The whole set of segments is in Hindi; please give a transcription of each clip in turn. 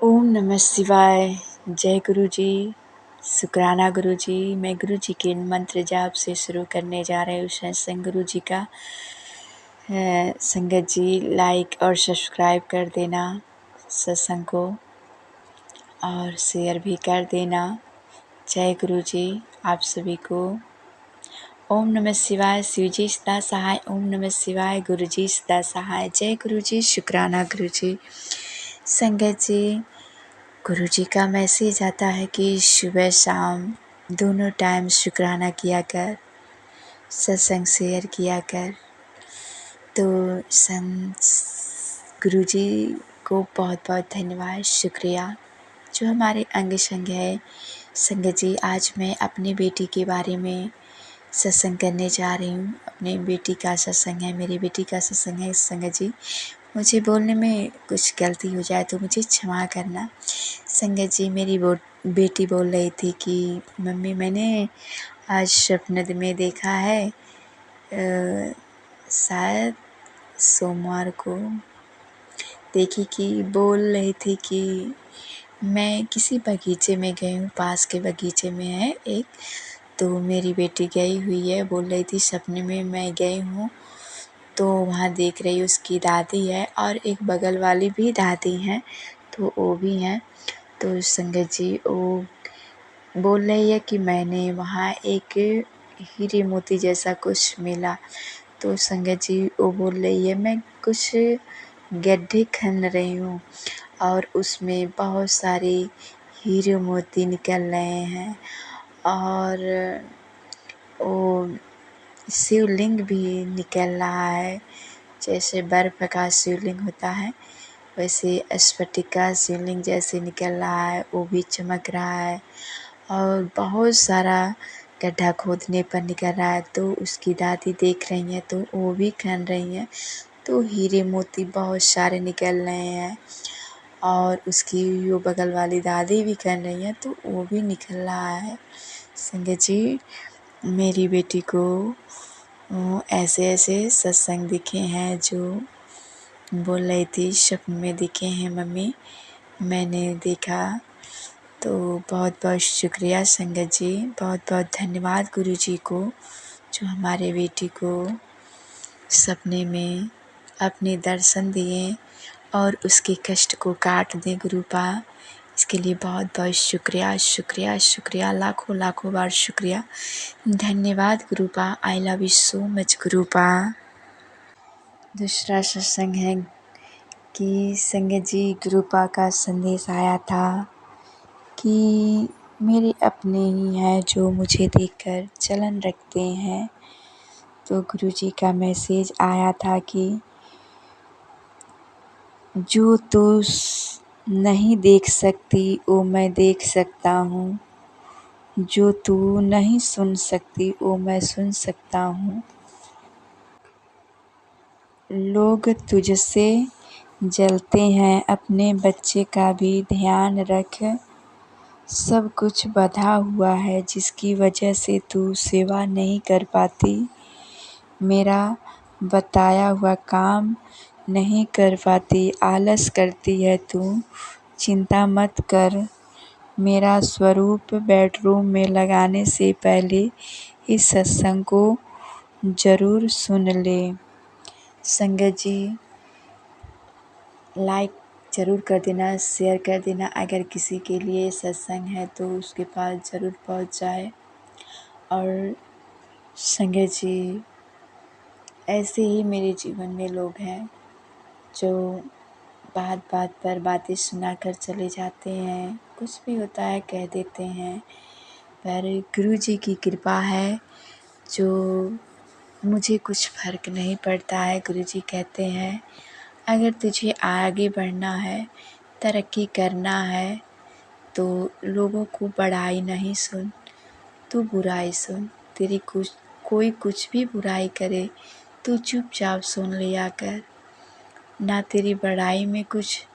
ओम नमः शिवाय। जय गुरु जी। शुक्राना गुरु जी। मैं गुरु जी के मंत्र जाप से शुरू करने जा रही हूँ सत्संग गुरु जी का। संगत जी लाइक और सब्सक्राइब कर देना सत्संग को और शेयर भी कर देना। जय गुरु जी आप सभी को। ओम नमः शिवाय। शिव जी सदा सहाय। ओम नमः शिवाय। गुरु जी सदा सहाय। जय गुरु जी। शुक्राना गुरु जी। संगत जी गुरु जी का मैसेज आता है कि सुबह शाम दोनों टाइम शुक्राना किया कर, सत्संग शेयर किया कर। तो गुरु जी को बहुत बहुत धन्यवाद, शुक्रिया जो हमारे अंग संग है। संगत जी आज मैं अपनी बेटी के बारे में सत्संग करने जा रही हूँ। अपनी बेटी का सत्संग है, मेरी बेटी का सत्संग है। संगत जी मुझे बोलने में कुछ गलती हो जाए तो मुझे क्षमा करना। संगत जी मेरी बेटी बोल रही थी कि मम्मी मैंने आज सपने में देखा है शायद सोमवार को देखी कि बोल रही थी कि मैं किसी बगीचे में गई हूँ, पास के बगीचे में है एक, तो मेरी बेटी गई हुई है। बोल रही थी सपने में मैं गई हूँ तो वहाँ देख रही उसकी दादी है और एक बगल वाली भी दादी हैं, तो वो भी हैं। तो संगत जी वो बोल रही है कि मैंने वहाँ एक हीरे मोती जैसा कुछ मिला। तो संगत जी वो बोल रही है मैं कुछ गड्ढे खन रही हूँ और उसमें बहुत सारे हीरे मोती निकल रहे हैं और वो शिवलिंग भी निकल रहा है। जैसे बर्फ़ का शिवलिंग होता है वैसे स्फटिक का शिवलिंग जैसे निकल रहा है, वो भी चमक रहा है और बहुत सारा गड्ढा खोदने पर निकल रहा है। तो उसकी दादी देख रही हैं तो वो भी खन रही हैं, तो हीरे मोती बहुत सारे निकल रहे हैं और उसकी वो बगल वाली दादी भी खन रही हैं तो वो भी निकल रहा है। संगत जी मेरी बेटी को ऐसे ऐसे सत्संग दिखे हैं जो बोल रही थी सपने में दिखे हैं मम्मी, मैंने देखा। तो बहुत बहुत शुक्रिया संगत जी, बहुत बहुत धन्यवाद गुरु जी को जो हमारे बेटी को सपने में अपने दर्शन दिए और उसके कष्ट को काट दे गुरुपा। इसके लिए बहुत बहुत शुक्रिया शुक्रिया शुक्रिया, लाखों लाखों बार शुक्रिया, धन्यवाद गुरुपा। I love you so much गुरुपा। दूसरा सत्संग है कि संगत जी गुरुपा का संदेश आया था कि मेरे अपने ही हैं जो मुझे देखकर जलन रखते हैं। तो गुरु जी का मैसेज आया था कि जो तू नहीं देख सकती वो मैं देख सकता हूँ, जो तू नहीं सुन सकती वो मैं सुन सकता हूँ। लोग तुझसे जलते हैं, अपने बच्चे का भी ध्यान रख। सब कुछ बँधा हुआ है जिसकी वजह से तू सेवा नहीं कर पाती। मेरा बताया हुआ काम नहीं कर पाती, आलस करती है तू, चिंता मत कर। मेरा स्वरूप बेडरूम में लगाने से पहले इस सत्संग को ज़रूर सुन ले। संगत जी लाइक ज़रूर कर देना, शेयर कर देना। अगर किसी के लिए सत्संग है तो उसके पास ज़रूर पहुंच जाए। और संगत जी ऐसे ही मेरे जीवन में लोग हैं जो बात बात पर बातें सुनाकर चले जाते हैं, कुछ भी होता है कह देते हैं, पर गुरु जी की कृपा है जो मुझे कुछ फ़र्क नहीं पड़ता है। गुरु जी कहते हैं अगर तुझे आगे बढ़ना है, तरक्की करना है तो लोगों को बड़ाई नहीं सुन, तू बुराई सुन। तेरी कोई कुछ भी बुराई करे तू चुपचाप सुन लिया कर। ना तेरी बड़ाई में कुछ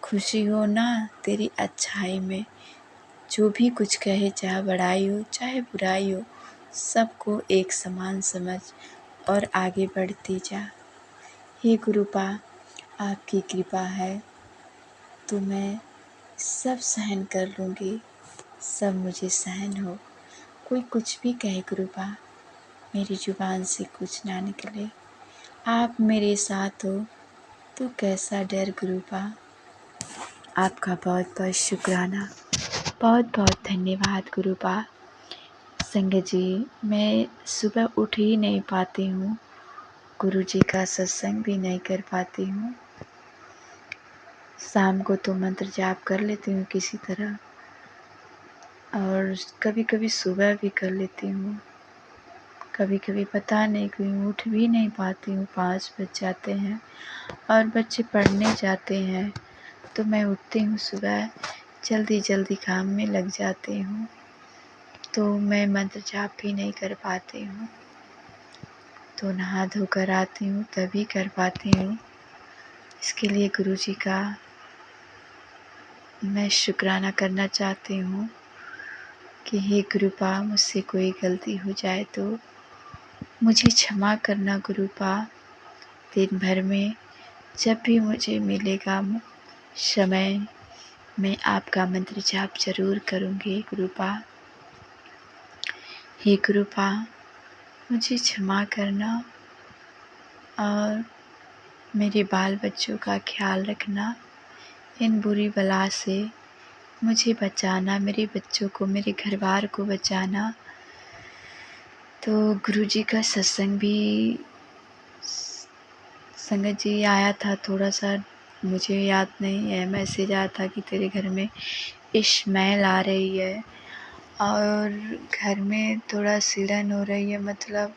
खुशी हो ना तेरी अच्छाई में। जो भी कुछ कहे, चाहे बड़ाई हो चाहे बुराई हो, सबको एक समान समझ और आगे बढ़ती जा। हे गुरुपा आपकी कृपा है तो मैं सब सहन कर लूँगी, सब मुझे सहन हो। कोई कुछ भी कहे गुरुपा, मेरी ज़ुबान से कुछ ना निकले। आप मेरे साथ हो तो कैसा डर गुरुपा। आपका बहुत बहुत शुक्राना, बहुत बहुत धन्यवाद गुरुपा। संगत जी, मैं सुबह उठ ही नहीं पाती हूँ, गुरु जी का सत्संग भी नहीं कर पाती हूँ। शाम को तो मंत्र जाप कर लेती हूँ किसी तरह, और कभी कभी सुबह भी कर लेती हूँ। कभी कभी पता नहीं क्यों उठ भी नहीं पाती हूँ, 5 बज जाते हैं और बच्चे पढ़ने जाते हैं तो मैं उठती हूँ सुबह, जल्दी जल्दी काम में लग जाती हूँ, तो मैं मंत्र जाप भी नहीं कर पाती हूँ। तो नहा धोकर आती हूँ तभी कर पाती हूँ। इसके लिए गुरु जी का मैं शुक्राना करना चाहती हूँ कि हे गुरुपा, मुझसे कोई गलती हो जाए तो मुझे क्षमा करना गुरुपा। दिन भर में जब भी मुझे मिलेगा समय, मैं आपका मंत्र जाप जरूर करूँगी गुरुपा। हे गुरुपा, मुझे क्षमा करना और मेरे बाल बच्चों का ख्याल रखना, इन बुरी बला से मुझे बचाना, मेरे बच्चों को, मेरे घरबार को बचाना। तो गुरु जी का सत्संग भी संगत जी आया था, थोड़ा सा मुझे याद नहीं है, मैसेज आया था कि तेरे घर में स्मेल आ रही है और घर में थोड़ा सिड़न हो रही है, मतलब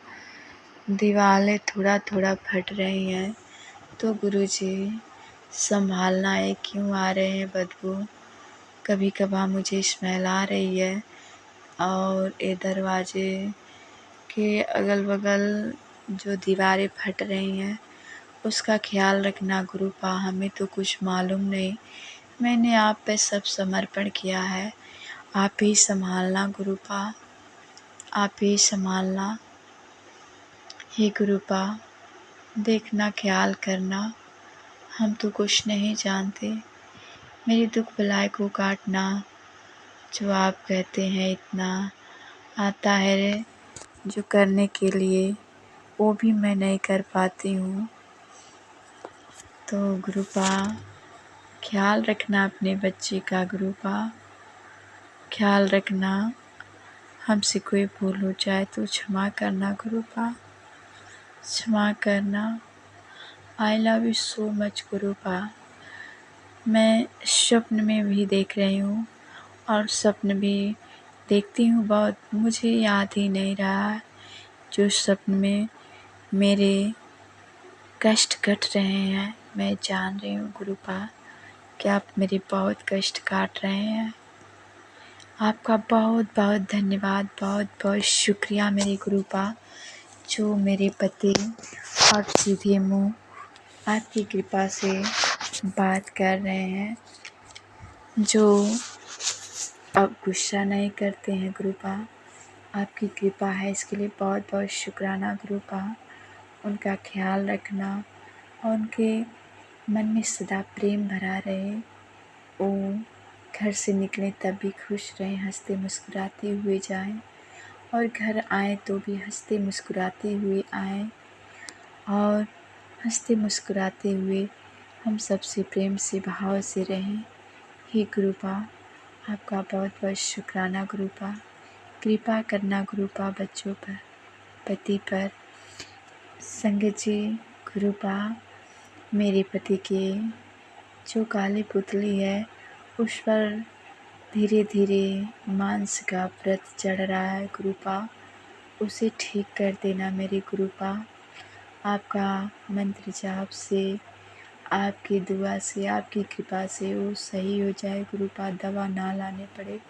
दीवारें थोड़ा थोड़ा फट रही हैं। तो गुरुजी संभालना है, क्यों आ रहे हैं बदबू, कभी कभार मुझे स्मेल आ रही है और ये दरवाजे के अगल बगल जो दीवारें फट रही हैं उसका ख्याल रखना गुरुपा। हमें तो कुछ मालूम नहीं, मैंने आप पे सब समर्पण किया है, आप ही संभालना गुरुपा, आप ही संभालना। हे गुरुपा, देखना, ख्याल करना, हम तो कुछ नहीं जानते, मेरी दुख बलाय को काटना। जो आप कहते हैं इतना आता है जो करने के लिए, वो भी मैं नहीं कर पाती हूँ। तो गुरुपा ख्याल रखना अपने बच्चे का गुरुपा, ख्याल रखना। हमसे कोई भूल हो जाए तो क्षमा करना गुरुपा, क्षमा करना। I love you so much गुरुपा। मैं स्वप्न में भी देख रही हूँ और स्वप्न भी देखती हूँ बहुत, मुझे याद ही नहीं रहा जो स्वप्न में मेरे कष्ट कट रहे हैं। मैं जान रही हूँ गुरुपा कि आप मेरे बहुत कष्ट काट रहे हैं। आपका बहुत बहुत धन्यवाद, बहुत बहुत शुक्रिया मेरे गुरुपा, जो मेरे पति और सीधे मुँह आपकी कृपा से बात कर रहे हैं, जो अब गुस्सा नहीं करते हैं गुरुपा। आपकी कृपा है, इसके लिए बहुत बहुत शुक्राना गुरुपा। उनका ख्याल रखना और उनके मन में सदा प्रेम भरा रहे, वो घर से निकलें तब भी खुश रहें, हंसते मुस्कुराते हुए जाएं और घर आएँ तो भी हंसते मुस्कुराते हुए आएँ और हंसते मुस्कुराते हुए हम सबसे प्रेम से भाव से रहें। हे गुरुपा, आपका बहुत बहुत शुक्राना गुरुपा। कृपा करना गुरुपा बच्चों पर, पति पर। संगत जी, गुरुपा मेरे पति के जो काली पुतली है उस पर धीरे धीरे मांस का व्रत चढ़ रहा है गुरुपा, उसे ठीक कर देना मेरे गुरुपा। आपका मंत्र जाप से, आपकी दुआ से, आपकी कृपा से वो सही हो जाए गुरुपा, दवा ना लाने पड़े,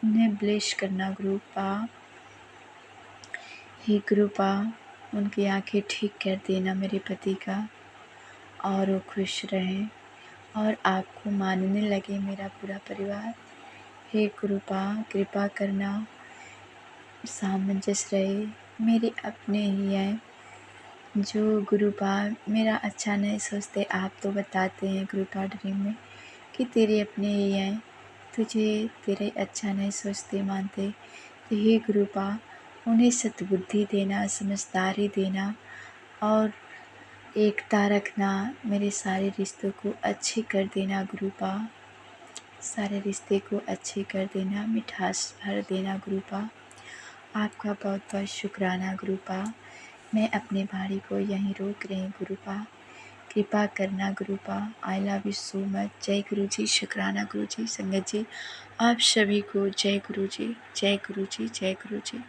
उन्हें ब्लेस करना गुरुपा। हे गुरुपा, उनकी आंखें ठीक कर देना मेरे पति का और वो खुश रहें और आपको मानने लगे मेरा पूरा परिवार। हे गुरुपा, कृपा करना, सामंजस्य रहे, मेरे अपने ही हैं जो गुरुपा मेरा अच्छा नहीं सोचते। आप तो बताते हैं गुरुपा ड्रीम में कि तेरे अपने ही हैं, तुझे तेरे अच्छा नहीं सोचते मानते। तो हे गुरुपा, उन्हें सद्बुद्धि देना, समझदारी देना और एकता रखना, मेरे सारे रिश्तों को अच्छे कर देना गुरुपा, सारे रिश्ते को अच्छे कर देना, मिठास भर देना गुरुपा। आपका बहुत बहुत शुक्राना गुरुपा। मैं अपने बाणी को यहीं रोक रही हूँ गुरुपा, कृपा करना गुरुपा। I love you so much. जय गुरु जी। शुक्राना गुरु जी। संगत जी, आप सभी को जय गुरु जी, जय गुरु जी, जय गुरु जी।